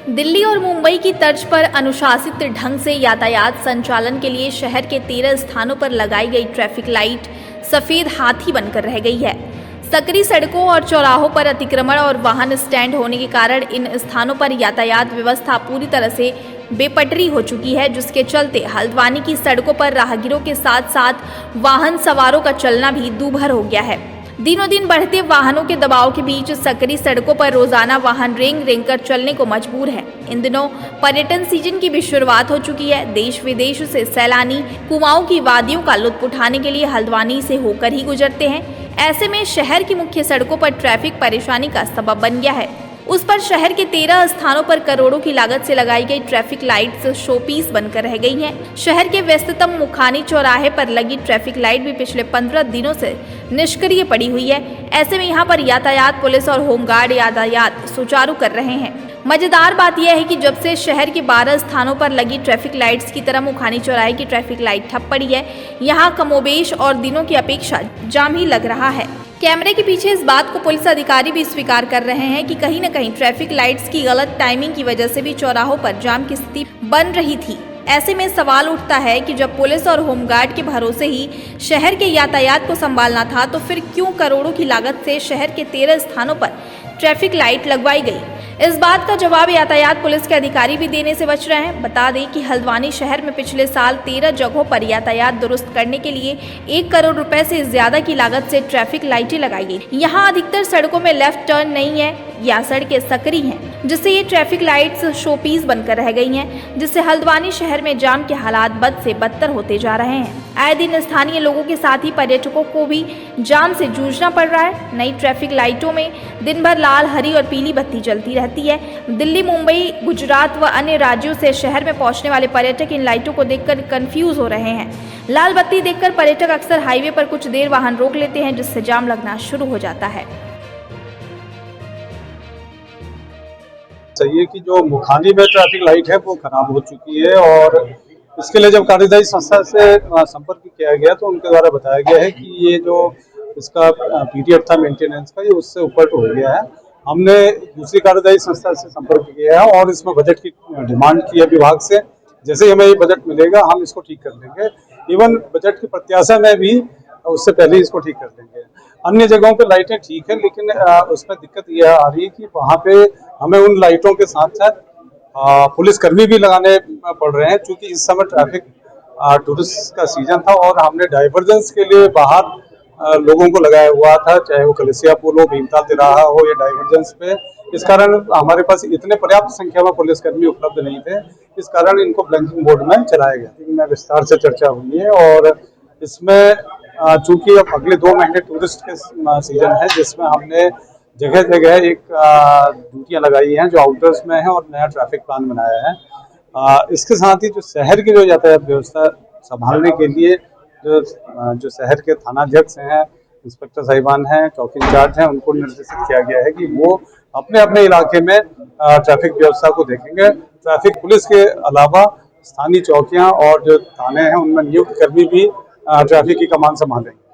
दिल्ली और मुंबई की तर्ज पर अनुशासित ढंग से यातायात संचालन के लिए शहर के 13 स्थानों पर लगाई गई ट्रैफिक लाइट सफेद हाथी बनकर रह गई है। सकरी सड़कों और चौराहों पर अतिक्रमण और वाहन स्टैंड होने के कारण इन स्थानों पर यातायात व्यवस्था पूरी तरह से बेपटरी हो चुकी है, जिसके चलते हल्द्वानी की सड़कों पर राहगीरों के साथ साथ वाहन सवारों का चलना भी दूभर हो गया है। दिनों दिन बढ़ते वाहनों के दबाव के बीच सकरी सड़कों पर रोजाना वाहन रेंग कर चलने को मजबूर है। इन दिनों पर्यटन सीजन की भी शुरुआत हो चुकी है। देश विदेश से सैलानी कुमाऊं की वादियों का लुत्फ उठाने के लिए हल्द्वानी से होकर ही गुजरते हैं। ऐसे में शहर की मुख्य सड़कों पर ट्रैफिक परेशानी का सबब बन गया है। उस पर शहर के 13 स्थानों पर करोड़ों की लागत से लगाई गई ट्रैफिक लाइट्स शोपीस बनकर रह गई हैं। शहर के व्यस्ततम मुखानी चौराहे पर लगी ट्रैफिक लाइट भी पिछले 15 दिनों से निष्क्रिय पड़ी हुई है। ऐसे में यहाँ पर यातायात पुलिस और होमगार्ड यातायात सुचारू कर रहे हैं। मजेदार बात यह है कि जब से शहर के 12 स्थानों पर लगी ट्रैफिक लाइट्स की तरह मुखानी चौराहे की ट्रैफिक लाइट ठप पड़ी है, यहाँ कमोबेश और दिनों की अपेक्षा जाम ही लग रहा है। कैमरे के पीछे इस बात को पुलिस अधिकारी भी स्वीकार कर रहे हैं कि कहीं न कहीं ट्रैफिक लाइट्स की गलत टाइमिंग की वजह से भी चौराहों पर जाम की स्थिति बन रही थी। ऐसे में सवाल उठता है कि जब पुलिस और होमगार्ड के भरोसे ही शहर के यातायात को संभालना था, तो फिर क्यों करोड़ों की लागत से शहर के 13 स्थानों पर ट्रैफिक लाइट लगवाई गई? इस बात का जवाब यातायात पुलिस के अधिकारी भी देने से बच रहे हैं। बता दें कि हल्द्वानी शहर में पिछले साल 13 जगहों पर यातायात दुरुस्त करने के लिए 1 करोड़ रुपए से ज्यादा की लागत से ट्रैफिक लाइटें लगाई गई। यहाँ अधिकतर सड़कों में लेफ्ट टर्न नहीं है या सड़कें सकरी हैं, जिससे ये ट्रैफिक लाइट्स शोपीस बनकर रह गई हैं, जिससे हल्द्वानी शहर में जाम के हालात बद से बदतर होते जा रहे हैं। आए दिन स्थानीय लोगों के साथ ही पर्यटकों को भी जाम से जूझना पड़ रहा है। नई ट्रैफिक लाइटों में दिन भर लाल, हरी और पीली बत्ती जलती रहती है। दिल्ली, मुंबई, गुजरात व अन्य राज्यों से शहर में पहुंचने वाले पर्यटक इन लाइटों को देखकर कंफ्यूज हो रहे हैं। लाल बत्ती देखकर पर्यटक अक्सर हाईवे पर कुछ देर वाहन रोक लेते हैं, जिससे जाम लगना शुरू हो जाता है। चाहिए कि जो मुखानी में ट्रैफिक लाइट है वो खराब हो चुकी है, और इसके लिए जब कार्यदायी संस्था से संपर्क किया गया तो उनके द्वारा बताया गया है कि ये जो इसका पीरियड था मेंटेनेंस का, ये उससे ऊपर हो गया है। हमने दूसरी कार्यदायी संस्था से संपर्क किया है और इसमें बजट की डिमांड की है विभाग से। जैसे ही हमें ये बजट मिलेगा हम इसको ठीक कर लेंगे। इवन बजट की प्रत्याशा में भी उससे पहले इसको ठीक कर लेंगे। अन्य जगहों पे लाइटें ठीक है, लेकिन उसमें दिक्कत यह आ रही है कि वहाँ पे हमें उन लाइटों के साथ साथ पुलिसकर्मी भी लगाने पड़ रहे हैं, क्योंकि इस समय ट्रैफिक टूरिस्ट का सीजन था और हमने डाइवर्जेंस के लिए बाहर लोगों को लगाया हुआ था, चाहे वो कलेसिया पुल हो, भीमताल तिराहा हो या डाइवर्जेंस पे। इस कारण हमारे पास इतने पर्याप्त संख्या में पुलिसकर्मी उपलब्ध नहीं थे, इस कारण इनको ब्लैंकिंग मोड में चलाया गया। इनमें विस्तार से चर्चा हुई है और इसमें चूंकि अब अगले 2 महीने टूरिस्ट के सीजन है, जिसमें हमने जगह जगह एक ड्यूटियाँ लगाई हैं जो आउटडोर्स में है और नया ट्रैफिक प्लान बनाया है। इसके साथ ही जो शहर की जो यातायात व्यवस्था संभालने के लिए जो शहर के थानाध्यक्ष हैं, इंस्पेक्टर साहिबान हैं, चौकी इंचार्ज हैं, उनको निर्देशित किया गया है कि वो अपने अपने इलाके में ट्रैफिक व्यवस्था को देखेंगे। ट्रैफिक पुलिस के अलावा स्थानीय चौकियां और जो थाने हैं उनमें नियुक्त कर्मी भी ट्रैफिक की कमान संभालेंगे।